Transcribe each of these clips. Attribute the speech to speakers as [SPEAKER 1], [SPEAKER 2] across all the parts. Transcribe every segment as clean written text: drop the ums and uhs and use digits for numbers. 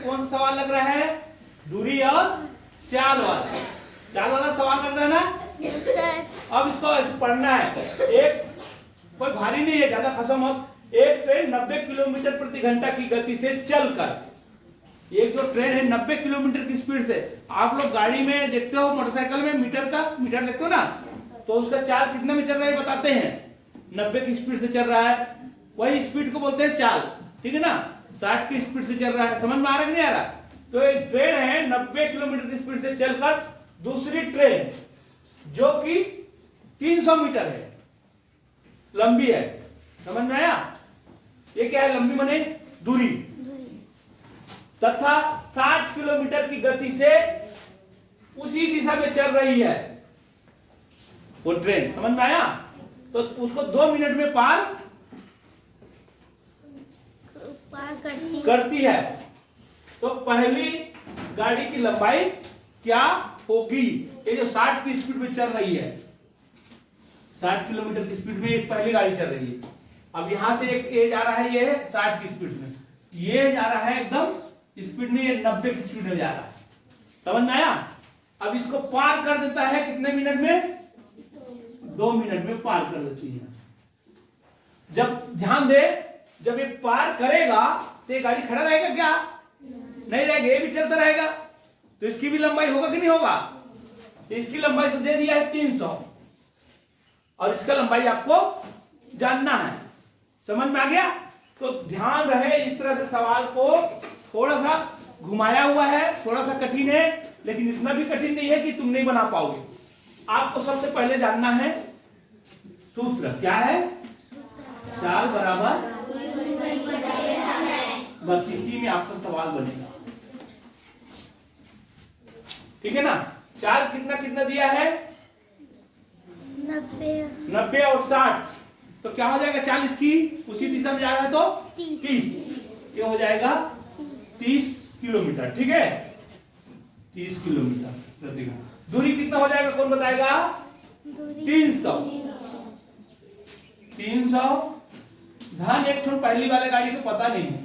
[SPEAKER 1] कौन सा सवाल लग रहा है? दूरी और चाल वाला सवाल लग रहा है ना। अब इसको ऐसे पढ़ना है। एक कोई भारी नहीं है, ज्यादा खत्म मत। एक ट्रेन 90 किलोमीटर प्रति घंटा की गति से चलकर, एक जो ट्रेन है 90 किलोमीटर की स्पीड से, आप लोग गाड़ी में देखते हो, मोटरसाइकिल में मीटर देखते हो ना, तो उसका चाल कितने में चल रहा है बताते हैं। 90 की स्पीड से चल रहा है, वही स्पीड को बोलते हैं चाल, ठीक है ना। 60 की स्पीड से चल रहा है, समझ में आ रहा है कि नहीं आ रहा? तो एक ट्रेन है 90 किलोमीटर की स्पीड से चलकर दूसरी ट्रेन जो कि 300 मीटर है लंबी है, समझ में आया? ये क्या है? लंबी माने दूरी, तथा 60 किलोमीटर की गति से उसी दिशा में चल रही है वो ट्रेन, समझ में आया? तो उसको 2 मिनट में पार करती है। तो पहली गाड़ी की लंबाई क्या होगी? ये जो 60 की स्पीड में चल रही है, 60 किलोमीटर की स्पीड में एक पहली गाड़ी चल रही है। अब यहां से एक ये जा रहा है, ये 60 की स्पीड में, ये जा रहा है एकदम स्पीड में, ये 90 की स्पीड में जा रहा है, समझ में आया? अब इसको पार कर देता है कितने मिनट में? 2 मिनट में पार कर देती है। जब ध्यान दे, जब ये पार करेगा तो ये गाड़ी खड़ा रहेगा क्या? नहीं रहेगा, ये भी चलता रहेगा। तो इसकी भी लंबाई होगा कि नहीं होगा? तो इसकी लंबाई तो दे दिया है 300, और इसका लंबाई आपको जानना है, समझ में आ गया? तो ध्यान रहे, इस तरह से सवाल को थोड़ा सा घुमाया हुआ है, थोड़ा सा कठिन है, लेकिन इतना भी कठिन नहीं है कि तुम नहीं बना पाओगे। आपको सबसे पहले जानना है सूत्र क्या है? चाल बराबर, बस इसी में आपका सवाल बनेगा, ठीक है ना। चाल कितना कितना दिया है? 90 और 60, तो क्या हो जाएगा? 40 की उसी दिशा में जा रहा है तो 30, ये हो जाएगा 30 किलोमीटर, ठीक है। 30 किलोमीटर प्रति घंटा। दूरी कितना हो जाएगा, कौन बताएगा? 300। ध्यान, एक ठो पहली वाले गाड़ी को पता नहीं है,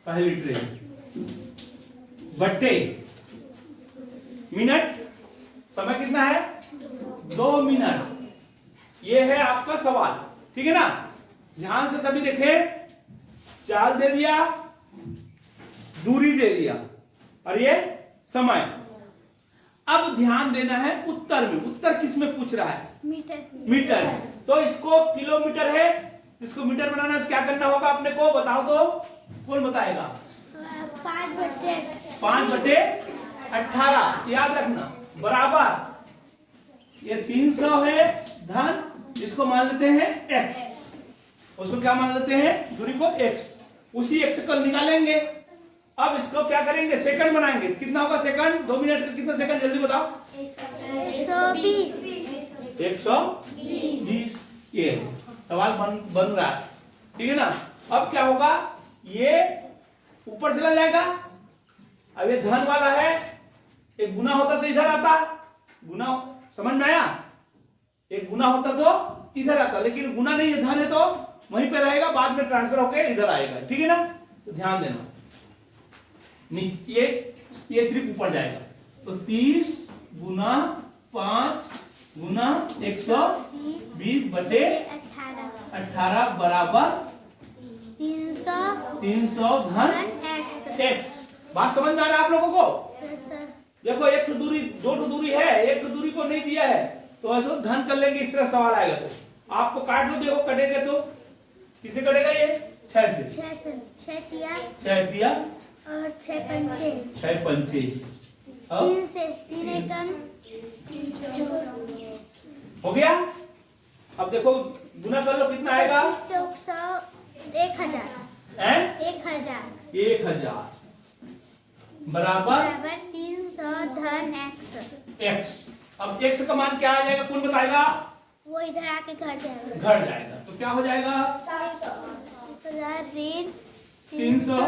[SPEAKER 1] पहली ट्रेन बट्टे मिनट, समय कितना है? 2 मिनट। ये है आपका सवाल, ठीक है ना। ध्यान से सभी देखें, चाल दे दिया, दूरी दे दिया, और ये समय। अब ध्यान देना है उत्तर में। उत्तर किस में पूछ रहा है? मीटर। तो इसको किलोमीटर है, इसको मीटर बनाना है, क्या करना होगा अपने को बताओ तो, कौन बताएगा? 5/18, याद रखना, बराबर ये 300 है धन, इसको मान लेते हैं x, उसको क्या मान लेते हैं? दूरी को x, उसी x को निकालेंगे। अब इसको क्या करेंगे? सेकंड बनाएंगे। कितना होगा सेकंड? 2 मिनट का कितना सेकंड, जल्दी बताओ। 120। ये सवाल बन रहा है, ठीक है ना। अब क्या होगा? ये ऊपर चला जाएगा। अब ये धन वाला है, एक गुना होता तो इधर आता, गुना, समझ में आया? एक गुना होता तो इधर आता, लेकिन गुना नहीं है, धन है तो वहीं पे रहेगा, बाद में ट्रांसफर होकर इधर आएगा, ठीक है ना। तो ध्यान देना, ये सिर्फ ऊपर जाएगा। तो 30 गुना 5 गुना 120/18 बराबर 300 धन x। बात समझ में आ रहा है आप लोगों को? देखो, एक तो दूरी, 2 तो दूरी है, एक तो दूरी को नहीं दिया है, तो ऐसे धन कर लेंगे, इस तरह सवाल आएगा। तो आपको काट लो, देखो कटेगा तो किसे कटेगा? ये 6 से। 6 दिया
[SPEAKER 2] और 6 पंचे
[SPEAKER 1] 3
[SPEAKER 2] से 3 एकम
[SPEAKER 1] हो गया। अब देखो गुना कर लो, कितना आएगा?
[SPEAKER 2] 25 100 1000
[SPEAKER 1] बराबर
[SPEAKER 2] 300 धन x।
[SPEAKER 1] अब x का मान क्या आ जाएगा, कौन बताएगा?
[SPEAKER 2] वो इधर आके घट जाएगा।
[SPEAKER 1] तो क्या हो जाएगा?
[SPEAKER 2] 300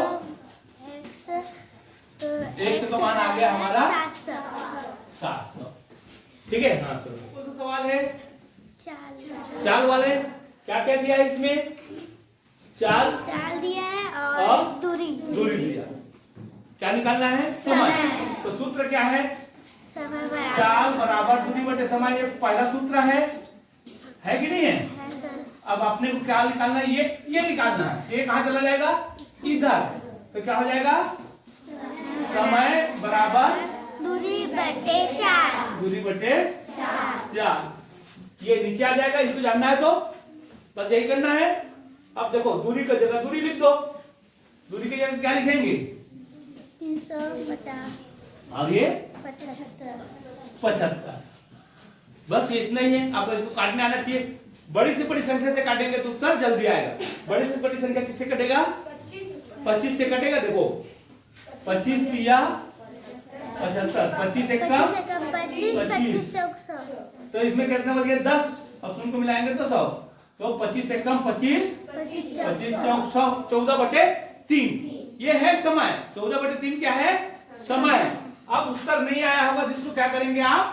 [SPEAKER 2] x, तो
[SPEAKER 1] x का मान आ गया हमारा
[SPEAKER 2] 700।
[SPEAKER 1] ठीक है। हाँ, तो कौन सा सवाल है?
[SPEAKER 2] चाल
[SPEAKER 1] वाले क्या क्या दिया है इसमें? चाल
[SPEAKER 2] दिया है और दूरी
[SPEAKER 1] दिया। क्या निकालना है? समय। तो सूत्र क्या है?
[SPEAKER 2] समय बराबर
[SPEAKER 1] चाल बराबर दूरी बटे समय। ये पहला सूत्र है कि नहीं है?
[SPEAKER 2] है सर।
[SPEAKER 1] अब आपने को क्या निकालना है? ये निकालना है। ये कहाँ चला जाएगा? इधर। तो क्या हो जाएगा? समय बराबर
[SPEAKER 2] दूरी बटे 4।
[SPEAKER 1] दूरी बटे 4। ये नीचे आ जाएगा। इसको जानना है तो बस यही करना है। अब देखो दूरी का जगह दूरी लिख दो। दूरी की जगह क्या लिखेंगे?
[SPEAKER 2] 350
[SPEAKER 1] और ये
[SPEAKER 2] 75।
[SPEAKER 1] 75। बस ये इतना ही है। आपको इसको काटने आना चाहिए। बड़ी से बड़ी संख्या से काटेंगे तो उत्तर जल्दी आएगा। बड़ी से बड़ी संख्या किससे कटेगा? 25 से कटेगा। देखो 25 या 75। 25 एक कम
[SPEAKER 2] 25 25 चौक।
[SPEAKER 1] तो इसमें कितना बच गया? 10 और शून्य को मिलाएंगे तो 100। तो 25 से कम 25 25 चौक 100। 14 बटे 3 ये है समय। 14 बटे 3 क्या है? समय। अब उत्तर नहीं आया होगा जिसको क्या करेंगे आप?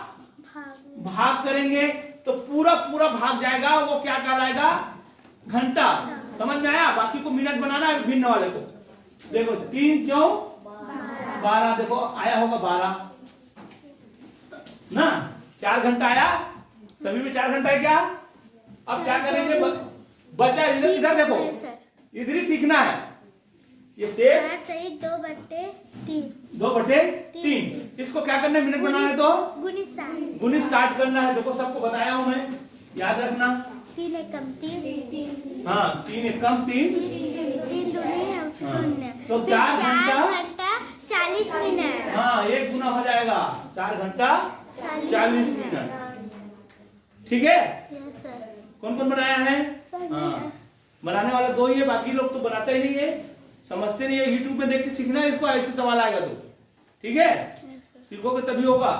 [SPEAKER 1] भाग करेंगे। तो पूरा पूरा भाग जाएगा। वो क्या कहलाएगा? घंटा। समझ में आया? बाकी को मिनट बनाना है भिन्न वाले को। देखो 3 क्यों 12। देखो आया होगा 12 ना। 4 घंटा आया। सभी में 4 घंटा है क्या? अब क्या करेंगे? बचा इधर देखो। इधर ही सीखना है। ये शेष
[SPEAKER 2] सही 2 बटे 3।
[SPEAKER 1] 2 बटे 3। इसको क्या करना है? मिनट बनाना है तो गुणित 60 करना है। देखो सबको बताया हूं मैं, याद रखना।
[SPEAKER 2] 3 एकम 3।
[SPEAKER 1] हाँ 3 एकम 3
[SPEAKER 2] 3 दूनी 0।
[SPEAKER 1] तो 4
[SPEAKER 2] घंटा 40 मिनट।
[SPEAKER 1] हाँ 1 गुना हो जाएगा। 4 घंटा 40 मिनट। ठीक है?
[SPEAKER 2] Yes sir.
[SPEAKER 1] कौन कौन बनाया है? हाँ बनाने वाला 2 ही है। बाकी लोग तो बनाते ही नहीं है, समझते नहीं है। यूट्यूब में देख के सीखना है इसको। ऐसे सवाल आएगा तो ठीक है? सीखोगे तभी होगा।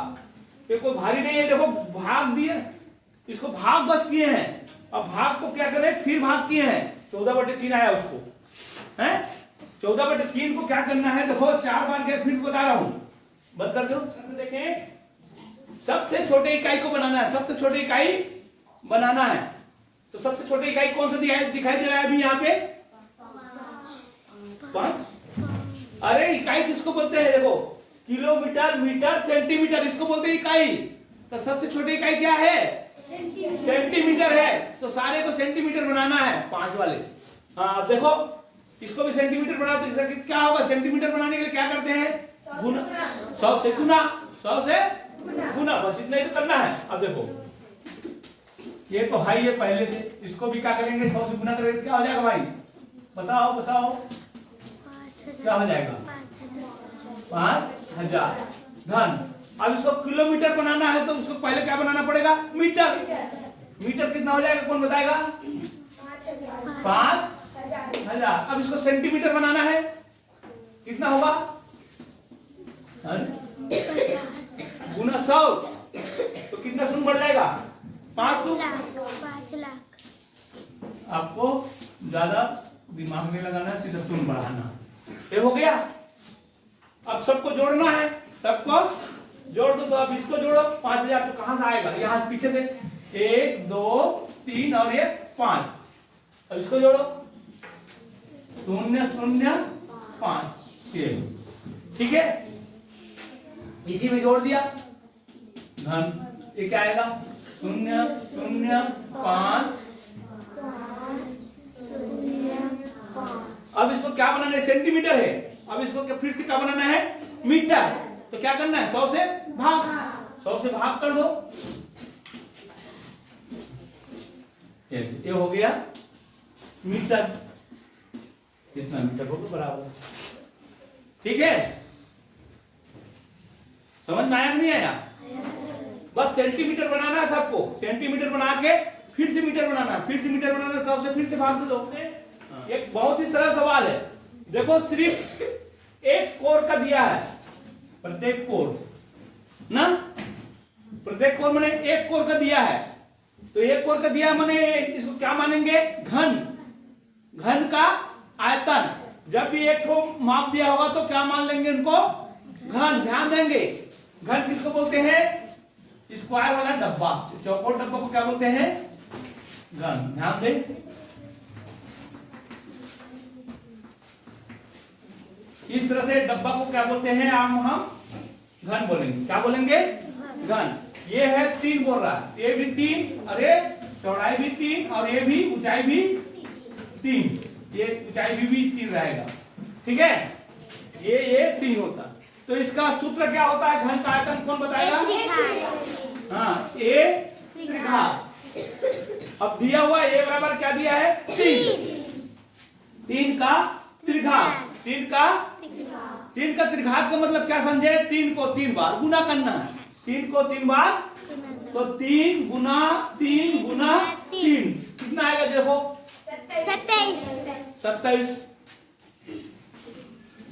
[SPEAKER 1] ये कोई भारी नहीं है। देखो भाग दिए, इसको भाग बस किए हैं। अब भाग को क्या करें? फिर भाग किए हैं। 14 बटे 3 आया उसको है। 14 बटे 3 को क्या करना है? देखो 4 बार गया, फिर बता रहा हूं। बंद कर दो। देखें सबसे छोटे इकाई को बनाना है। सबसे छोटी इकाई बनाना है। तो सबसे छोटी इकाई कौन सा दिखाई दे रहा है अभी यहाँ पे? 5। अरे इकाई किसको बोलते हैं? देखो किलोमीटर, मीटर, सेंटीमीटर इसको बोलते हैं इकाई। तो सबसे छोटी इकाई क्या है? सेंटीमीटर है। तो सारे को सेंटीमीटर बनाना है 5 वाले। हाँ अब देखो इसको भी सेंटीमीटर बनाते हैं। क्या होगा? सेंटीमीटर बनाने के लिए क्या करते हैं? गुना। 100 से गुना, 100 से गुना। बस इतना ही तो करना है। अब देखो ये तो हाई है पहले से। इसको भी क्या करेंगे? 100 से गुना करेंगे। क्या हो जाएगा भाई? बताओ बताओ क्या हो जाएगा? 5000 घन। अब इसको किलोमीटर बनाना है तो उसको पहले क्या बनाना पड़ेगा? मीटर। मीटर कितना हो जाएगा? कौन बताएगा? 5000। अब इसको सेंटीमीटर बनाना है। कितना होगा? गुना 100। तो कितना शून्य बढ़ जाएगा? 5
[SPEAKER 2] लाख।
[SPEAKER 1] आपको ज्यादा दिमाग में लगाना, सीधा शून्य बढ़ाना। ये हो गया। अब सबको जोड़ना है। सबको जोड़ दो। तो अब इसको जोड़ो 5000। तो कहां से आएगा? यहाँ पीछे से 1 2 3 और ये 5। अब इसको जोड़ो 0 0 5। ये ठीक है? इसी में जोड़ दिया घन। ये क्या आएगा? 0 0 5। अब इसको क्या बनाना है? सेंटीमीटर है। अब इसको फिर से क्या बनाना है? मीटर। तो क्या करना है? 100 से भाग। 100 से भाग कर दो। ये हो गया मीटर। कितना मीटर हो गया? बराबर। ठीक है? समझ में आया कि नहीं आया? बस सेंटीमीटर बनाना है सबको। सेंटीमीटर बना के फिर से मीटर बनाना है। फिर से मीटर बनाना है। 100 से फिर से भाग दो। एक बहुत ही सरल सवाल है। देखो सिर्फ एक कोर का दिया है। प्रत्येक कोर ना, प्रत्येक कोर माने एक कोर का दिया है। तो एक कोर का दिया माने इसको क्या मानेंगे? घन। घन का आयतन। जब भी एक ठो माप दिया होगा तो क्या मान लेंगे इनको? घन। ध्यान देंगे घन किसको बोलते हैं? स्क्वायर वाला डब्बा, चौकोर डब्बा को क्या बोलते हैं? घन। ध्यान दें। इस तरह से डब्बा को क्या बोलते हैं, हम घन बोलेंगे। क्या बोलेंगे, घन। ये है 3 बोल रहा है, ये भी 3, अरे चौड़ाई भी 3 और ये भी ऊंचाई भी 3, ये ऊंचाई भी 3 रहेगा। ठीक है, ये 3 होता। तो इसका सूत्र क्या होता है, घन का आयतन कौन बताएगा? हाँ, ए त्रिघात। अब दिया हुआ ए बराबर क्या दिया है, 3 का त्रिघात। 3 का त्रिघात का मतलब क्या समझे, 3 को 3 बार गुना करना है। 3 को 3 बार, तो 3 गुना 3 कितना आएगा देखो, 27।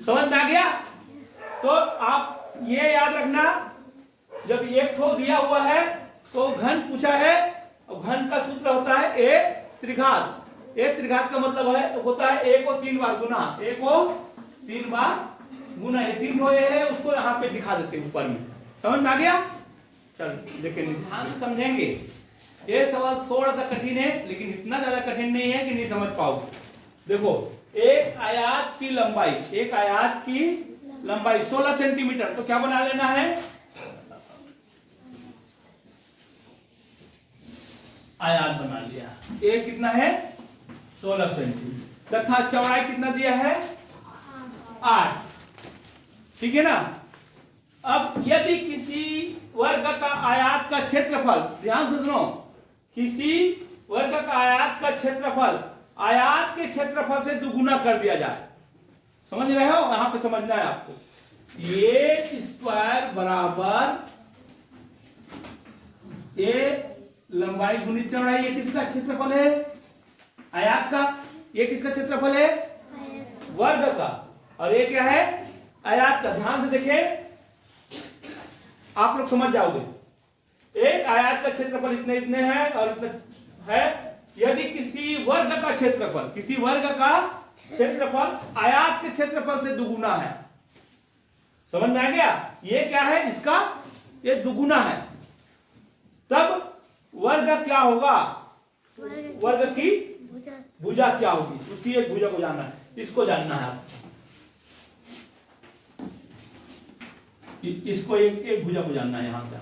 [SPEAKER 1] समझ में आ गया? तो आप ये याद रखना, जब एक ठो दिया हुआ है तो घन पूछा है, और घन का सूत्र होता है ए त्रिघात। ए त्रिघात का मतलब है होता है ए को 3 बार गुना, ए को 3 बार गुना। ये 3 रो है, उसको यहाँ पे दिखा देते हैं ऊपर में। समझ में आ गया? चल लेकिन ध्यान से समझेंगे। ये सवाल थोड़ा सा कठिन है, लेकिन इतना ज्यादा कठिन नहीं है कि नहीं समझ पाओगे। देखो, एक आयत की लंबाई 16 सेंटीमीटर, तो क्या बना लेना है, आयत बना लिया। ये कितना है, 16 सेंटीमीटर, तथा चौड़ाई कितना दिया है, 8। ठीक है ना? अब यदि किसी वर्ग का आयत का क्षेत्रफल, ध्यान से सुनो, किसी वर्ग का आयत का क्षेत्रफल आयत के क्षेत्रफल से दुगुना कर दिया जाए। समझ रहे हो? यहां पे समझना है आपको। ये स्क्वायर बराबर ये लंबाई गुणित चौड़ाई, ये किसका क्षेत्रफल है, आयत का। ये किसका क्षेत्रफल है, वर्ग का। और ये क्या है, आयत का। ध्यान से देखें, आप लोग समझ जाओगे। एक आयत का क्षेत्रफल इतने है और इतने है। यदि किसी वर्ग का क्षेत्रफल आयत के क्षेत्रफल से दुगुना है, समझ में आ गया? ये क्या है, इसका ये दुगुना है, तब वर्ग क्या होगा, वर्ग की भुजा क्या होगी, उसकी एक भुजा को जानना है, इसको जानना है आपको। इसको एक भुजा को जानना है, यहां से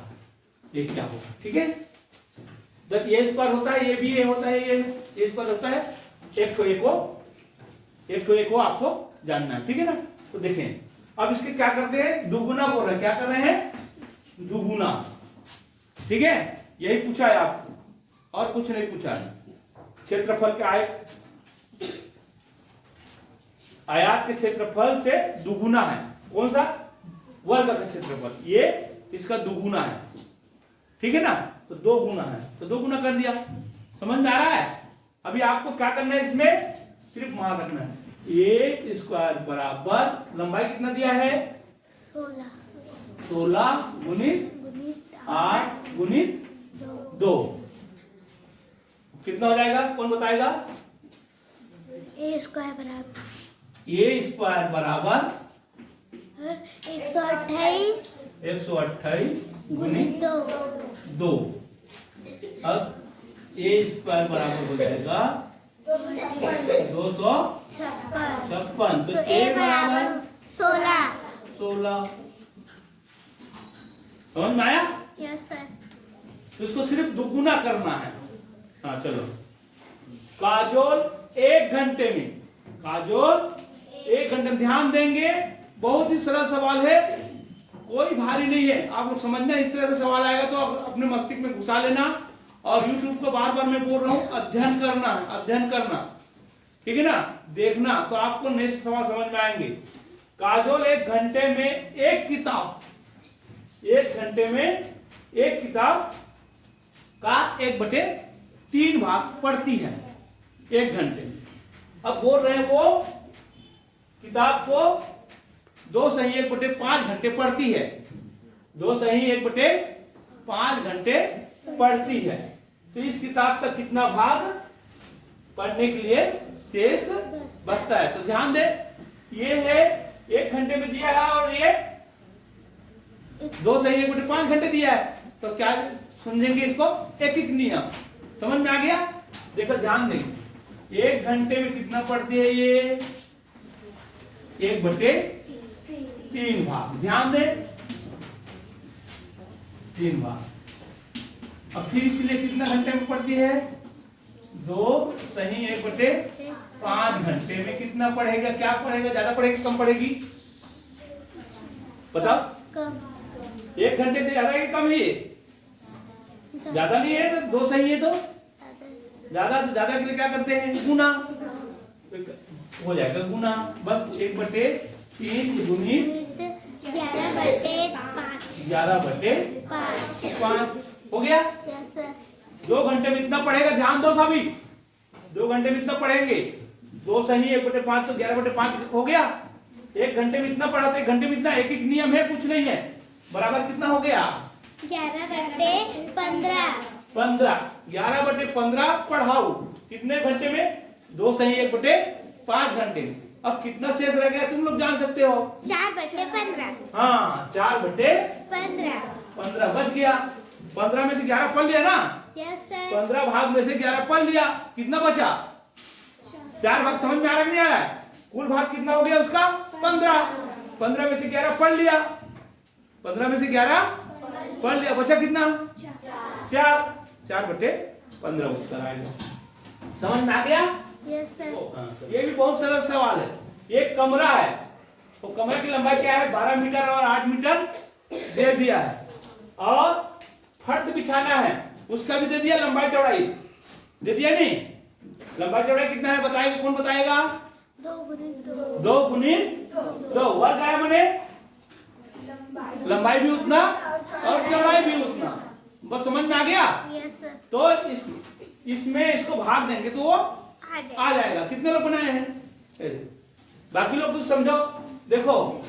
[SPEAKER 1] ये क्या होगा। ठीक है, जब ये स्क्वायर होता है, ये भी ये होता है, ये स्क्वायर होता है, एक को एक को आपको जानना है। ठीक है ना? तो देखें, अब इसके क्या करते हैं, दुगुना बोल रहे हैं। क्या कर रहे हैं, दुगुना। ठीक है, यही पूछा है आपको, और कुछ नहीं पूछा है। क्षेत्रफल के आयत के क्षेत्रफल से दुगुना है। कौन सा, वर्ग का क्षेत्रफल, ये इसका दुगुना है। ठीक है ना? तो 2 गुना है, तो 2 गुना कर दिया। समझ में आ रहा है? अभी आपको क्या करना है, इसमें सिर्फ मान रखना है, ए स्क्वायर बराबर लंबाई कितना दिया है, 16 गुणित 8 गुणित 2। कितना हो जाएगा, कौन बताएगा?
[SPEAKER 2] ए स्क्वायर बराबर,
[SPEAKER 1] ए स्क्वायर बराबर
[SPEAKER 2] 128 गुणित
[SPEAKER 1] 2। अब ए स्क्वायर बराबर हो जाएगा 256। तो ए बराबर 16। समझ में आया?
[SPEAKER 2] Yes sir.
[SPEAKER 1] तो इसको सिर्फ दुगुना करना है। हाँ चलो, काजोल 1 घंटे में, काजोल 1 घंटे में, ध्यान देंगे, बहुत ही सरल सवाल है, कोई भारी नहीं है। आप लोग समझना, इस तरह से सवाल आएगा तो अपने मस्तिष्क में घुसा लेना, और YouTube को बार बार मैं बोल रहा हूं, अध्ययन करना। ठीक है ना? देखना, तो आपको नेक्स्ट सवाल समझ में आएंगे। काजोल 1 घंटे में एक किताब का 1/3 भाग पढ़ती है 1 घंटे में। अब बोल रहे हैं वो किताब को 2 सही 1/5 घंटे पढ़ती है, 2 सही 1/5 घंटे पढ़ती है। तो इस किताब का कितना भाग पढ़ने के लिए शेष बचता है? तो ध्यान दे, ये है 1 घंटे में दिया है, और ये 2 सही 1/5 घंटे दिया है। तो क्या समझेंगे इसको, एक नियम। समझ में आ गया? देखो ध्यान देंगे, 1 घंटे में कितना पढ़ती है ये, 1/5 3 भाग, ध्यान दे 3 भाग। अब फिर इसलिए कितना घंटे में पड़ती है 2 सही 1/5 घंटे में कितना पढ़ेगा, क्या पढ़ेगा, ज्यादा पढ़ेगी कम पढ़ेगी बताओ।
[SPEAKER 2] कम।
[SPEAKER 1] 1 घंटे से ज्यादा है कि कम है, ज्यादा नहीं है तो 2 सही है तो ज्यादा, तो ज्यादा के लिए क्या करते हैं गुना, हो जाएगा गुना, बस 1/3 गुणित
[SPEAKER 2] 11/5
[SPEAKER 1] 11/5 हो गया।
[SPEAKER 2] Yes sir.
[SPEAKER 1] 2 घंटे में इतना पढ़ेगा, ध्यान दो सभी, 2 घंटे में इतना पढ़ेंगे, 2 सही 1/5 तो 11/5 हो गया। 1 घंटे में इतना पढ़ा तो 1 घंटे में इतना, एक एक नियम है कुछ नहीं है, बराबर कितना हो गया
[SPEAKER 2] 11/15
[SPEAKER 1] 11/15 पढ़ाओ कितने घंटे में, 2 सही 1/5 घंटे में। अब कितना शेष रह गया तुम लोग जान सकते हो,
[SPEAKER 2] 4/15
[SPEAKER 1] हाँ 4/15 बच गया। 15 में से 11 पढ़ लिया ना,
[SPEAKER 2] यस सर।
[SPEAKER 1] 15 भाग में से 11 पढ़ लिया, कितना बचा 4 भाग, समझ में आ रहा है नहीं आ रहा है, कुल भाग कितना हो गया उसका 15 में से 11 पढ़ लिया, 15 में से 11 पढ़ लिया, बचा कितना 4/15 उत्तर आएगा। समझ में आ गया।
[SPEAKER 2] Yes sir.
[SPEAKER 1] ये भी बहुत सरल सवाल है। एक कमरा है तो कमरे की लंबाई क्या है 12 मीटर और 8 मीटर दे दिया है, और फर्श बिछाना है उसका भी दे दिया, लंबाई चौड़ाई दे दिया नहीं, लंबाई चौड़ाई कितना है बताएगा, कौन बताएगा
[SPEAKER 2] 2 गुणित 2
[SPEAKER 1] 2 गुणित 2 वर्ग आया मैंने, लंबाई भी उतना और चौड़ाई भी उतना, बस समझ में आ गया।
[SPEAKER 2] Yes sir.
[SPEAKER 1] तो इसमें इसको भाग देंगे तो वो आ जाएगा। कितने लोग बनाए हैं, बाकी लोग कुछ समझो, देखो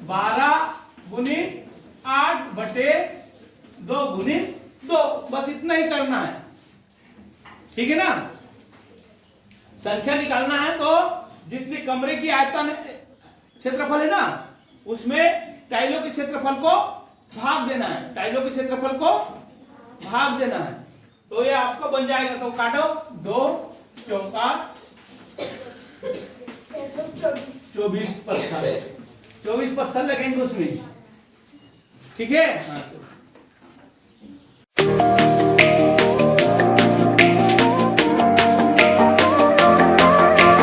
[SPEAKER 1] 12 गुणित 8/2 गुणित 2, बस इतना ही करना है, ठीक है ना। संख्या निकालना है तो जितनी कमरे की आयतन क्षेत्रफल है ना, उसमें टाइलों के क्षेत्रफल को भाग देना है, टाइलों के क्षेत्रफल को भाग देना है, तो ये आपका बन जाएगा। तो काटो 2 चौका 24 पत्थर लगेंगे उसमें, ठीक है। हाँ